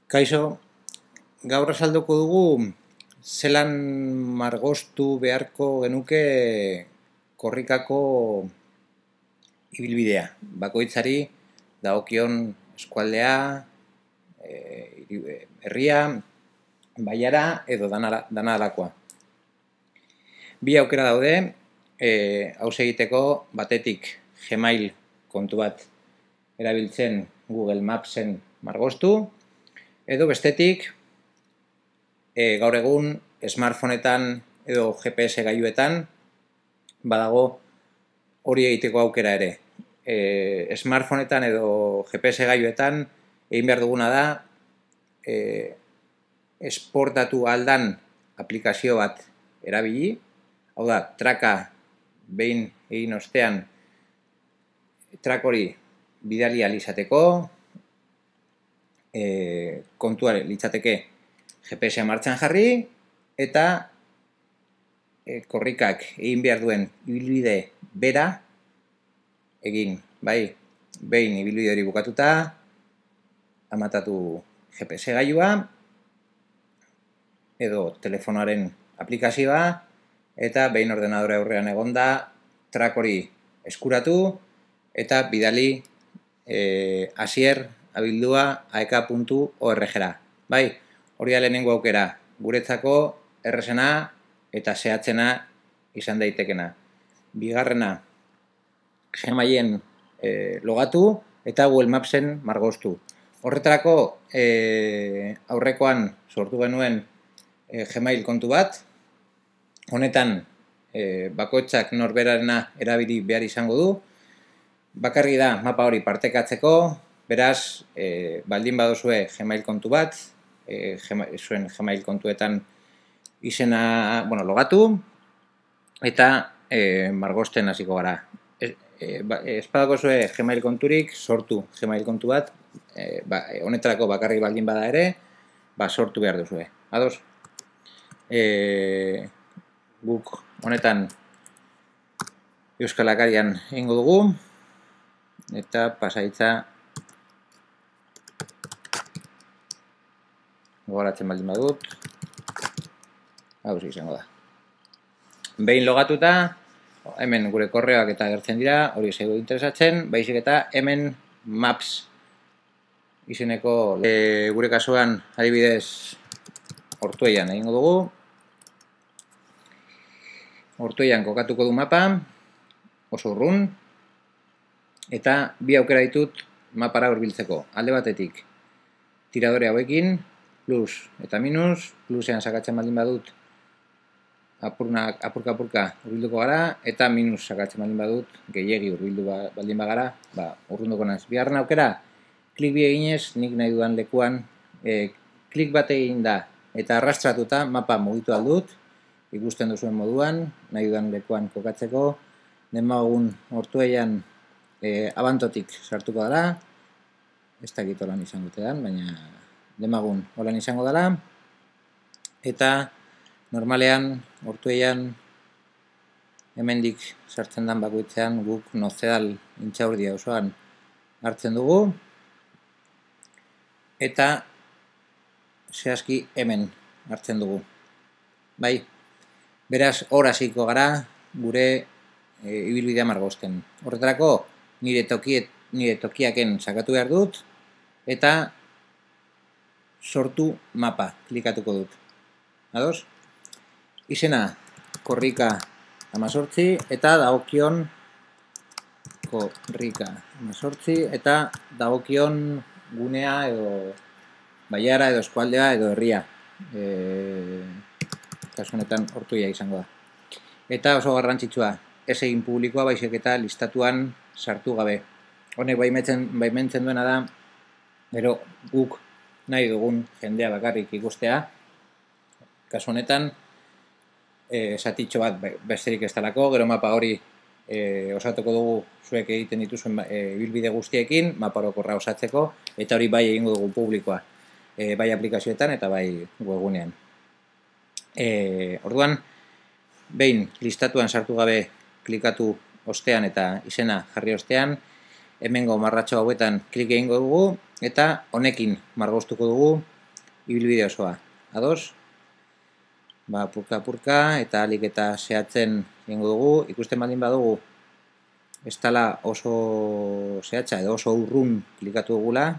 Kaixo, gaur azalduko dugu zelan margostu beharko genuke korrikako ibilbidea. Bakoitzari dagokion eskualdea, herria, bailara edo dana alakoa. Bi aukera daude, hauze egiteko batetik Gmail kontu bat erabiltzen Google Mapsen margostu, edo bestetik, gaur egun smartphoneetan edo GPS gailuetan badago hori egiteko aukera ere. Smartphoneetan edo GPS gailuetan egin behar duguna da esportatu aldan aplikazio bat erabili, hau da, traka behin egin ostean trak hori bidali ahal izateko, kontuare litzateke GPS-a martxan jarri eta korrikak egin behar duen ibilbide bera egin, bai, behin ibilbide hori bukatuta, amatatu GPS gailua edo telefonoaren aplikazioa eta behin ordenadore aurrean egonda trak hori eskuratu eta bidali asier abildua aeka.org-ra. Bai, hori da lehenengo aukera, guretzako errezena eta zehatzena izan daitekena. Bigarrena, Gmailen logatu eta Google Mapsen margostu. Horretarako aurrekoan sortu genuen Gmail kontu bat, honetan bakoitzak norberarena erabili behar izango du, bakarri da mapa hori partekatzeko, beraz, baldin baduzue Gmail kontu bat, zuen Gmail kontuetan izena, logatu, eta margosten hasiko gara. Espadako zue Gmail konturik, sortu Gmail kontu bat, honetarako bakarrik baldin bada ere, sortu behar duzue. Ados? Guk honetan Euskal Akarian egingo dugu, eta pasaitza gogoratzen baldin badut, hau izango da. Behin logatuta, hemen gure korreoak eta agertzen dira, hori zego interesatzen, baizik eta hemen Maps izeneko gure kasuan adibidez Ortuellan egingo dugu. Ortuellan kokatuko du mapa, oso urrun, eta bi aukera ditut mapara hurbiltzeko. Alde batetik, tiradore hauekin, plus eta minus, plusean sakatzen baldin badut apurka hurbilduko gara, eta minus sakatzen baldin badut gehiegi hurbildu baldin bagara, urrunduko naz. Bigarren aukera, klik bi eginez, nik nahi dudan lekuan, klik bat egin da, eta arrastratuta mapa mugitu aldut, ikusten duzuen moduan, nahi dudan lekuan kokatzeko, demagun Ortuellan Abantotik sartuko dara, ez dakit holan izango tedan, baina demagun holan izango dara, eta normalean Ortuellan hemendik sartzen dan bakoitzean guk Nozedal intxaurdia osoan hartzen dugu, eta zehazki hemen hartzen dugu. Bai, beraz hor hasiko gara gure ibilbidea margosten. Horretarako nire tokiaken sakatu behar dut eta sortu mapa klikatuko dut. Ados? Izena korrika 18 eta dagokion korrika 18 eta dagokion gunea edo baiara edo eskualdea edo herria. Kasu honetan Ortuella izango da. Eta oso garrantzitsua, ez egin publikoa baizik eta listatuan sartu gabe. Honek baimentzen duena da, gero guk nahi dugun jendea bakarrik ikustea. Kasu honetan, zatitxo bat besterik ez talako, gero mapa hori osatuko dugu zuek egiten dituzuen ibilbide guztiekin, mapa orokorra osatzeko, eta hori bai egingo dugu publikoa, bai aplikazioetan eta bai webgunean. Orduan, behin listatuan sartu gabe klikatu ostean eta izena jarri ostean, hemengo marratxo hauetan klik egingo dugu eta honekin margostuko dugu ibilbide osoa. Ados? Ba, apurka, eta alik eta zehatzen egingo dugu. Ikusten baldin badugu, ez dela oso zehatza edo oso urrun klikatu dugula.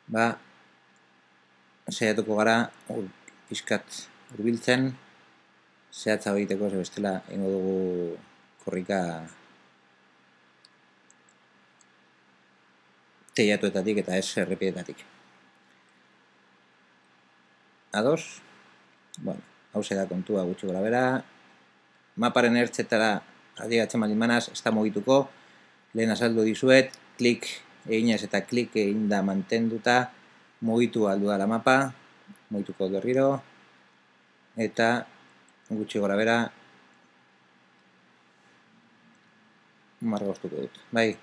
Ba, saiatuko gara pixkat hurbiltzen, zehatza egiteko, ze bestela egingo dugu korrika teilatuetatik eta ez errepideetatik. Ados? Bueno, hau da kontua gutxi gora bera. Maparen ertzetara adigatzen baldin manaz, ez da mugituko. Lehen azaldu dizuet, klik eginez eta klik egin da mantenduta, mugitu aldu da la mapa, mugituko berriro, eta gutxi gora bera margoztuko dut. Bai,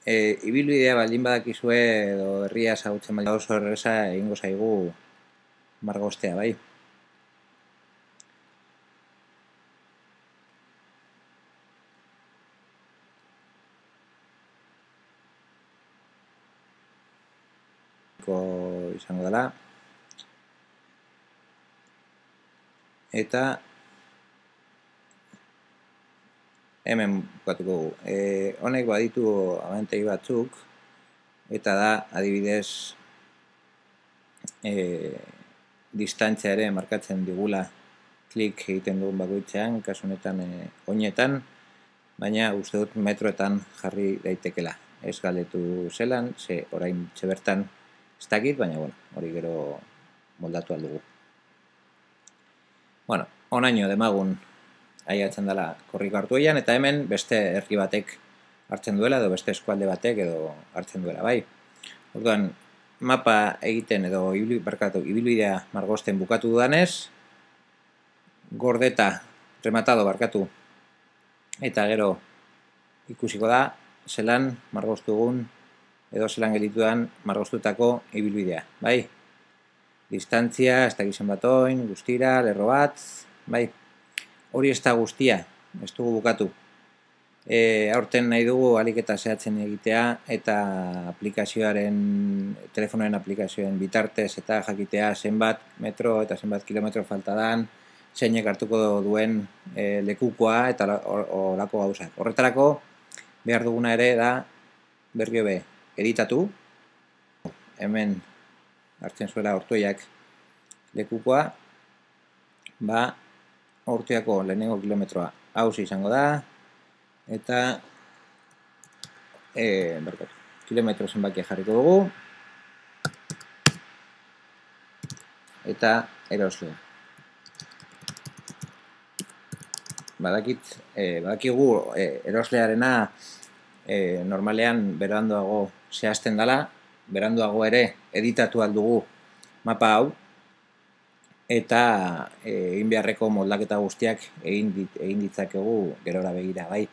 ibilbidea baldin badakizue edo herria ezagutzen baldin oso erreza egingo zaigu margoztea, bai. Izango dela. Eta hemen bukatuko dugu. Honek baditu abantegi batzuk, eta da, adibidez, distantzia ere markatzen digula klik egiten dugun bakoitzean, kasu honetan oinetan, baina uste dut metroetan jarri daitekela. Ez galdetu zelan, ze orain bertan ez dakit, baina bueno, hori gero moldatu aldugu. Bueno, onaino demagun aiatzen dela korrika hartu eian, eta hemen beste herri batek hartzen duela, edo beste eskualde batek edo hartzen duela, bai. Orduan, mapa egiten edo ibilbidea margozten bukatu dudanez, gordeta, rematado barkatu, eta gero ikusiko da, zelan margoztugun edo zelan gelitudan margoztutako ibilbidea, bai? Distantzia, ez da gizan bat oin, guztira, lerro bat, bai? Hori ez da guztia, ez dugu bukatu. Aurten nahi dugu alik eta zehatzen egitea eta telefonoen aplikazioen bitartez eta jakitea zenbat metro eta zenbat kilometro falta dan, zeinek hartuko duen lekukoa eta olako gauzak. Horretarako behar duguna ere da berrio be editatu, hemen hartzen zuela Ortuellak lekukoa, ba, Ortuellako lehenengo kilometroa hauzi izango da, eta kilometro zenbakia jarriko dugu, eta eroslea. Badakigu eroslearena normalean beranduago zehazten dela, beranduago ere editatu aldugu mapa hau, eta egin beharreko moldaketa guztiak egin ditzakegu gerora begira, bai.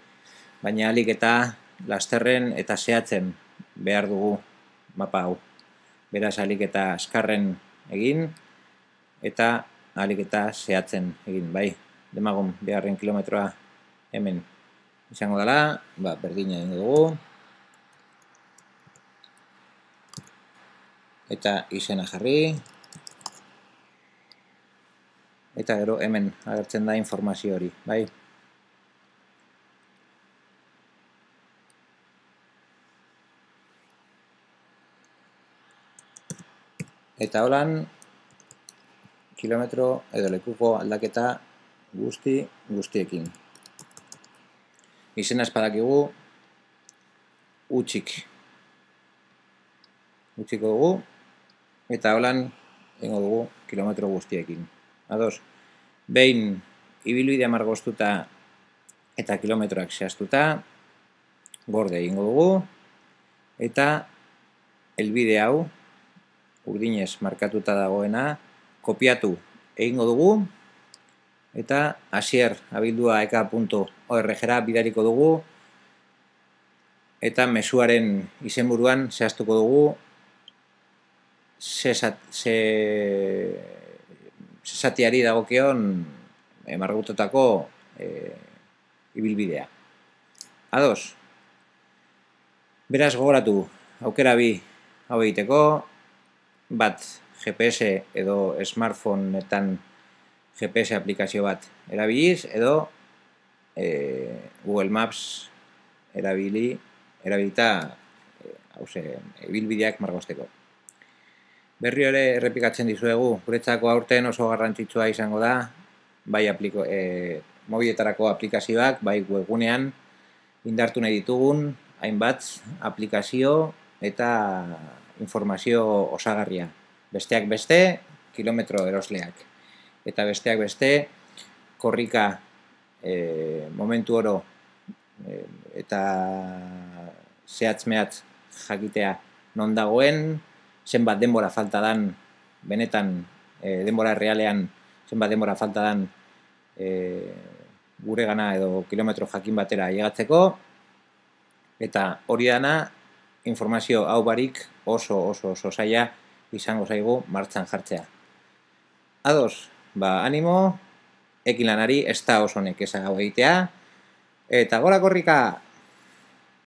Baina alik eta lasterren eta zehatzen behar dugu mapa hau. Beraz, alik eta azkarren egin, eta alik eta zehatzen egin, bai. Demagun beharren kilometroa hemen izango dela, berdina egingo dugu. Eta izena jarri. Eta gero hemen agertzen da informazio hori, bai? Eta holan, kilometro edo lekuko aldaketa guztiekin. Izena espadakigu, utziko dugu, eta holan egingo dugu kilometro guztiekin. Ados, behin ibilbidea margoztuta eta kilometroak zehaztuta, gorde egingo dugu, eta helbide hau, urdinez markatuta dagoena, kopiatu egingo dugu, eta asier@eka.org-ra bidaliko dugu, eta mezuaren izenburuan zehaztuko dugu zatiari dagokion margotutako ibilbidea. Ados? Beraz gogoratu, aukera bi, hau egiteko, bat GPS edo smartphoneetan GPS aplikazio bat erabiliz, edo Google Maps erabilita ibilbideak margosteko. Berri ere errepikatzen dizuegu, guretzako aurten oso garrantzitsua izango da, bai mobiletarako aplikazioak, bai webgunean indartu nahi ditugun, hainbat aplikazio eta informazio osagarria. Besteak beste, kilometro erosleak. Eta besteak beste, korrika momentu oro eta zehatz-mehatz jakitea non dagoen, zenbat denbora falta dan, benetan denbora realean zenbat denbora falta dan gure gana edo kilometro jakin batera llegatzeko, eta hori dana informazio hau barik oso zaila izango zaigu martxan jartzea. Ados, animo, ekin lanari ez da oso nekeza hau egitea, eta gora korrika!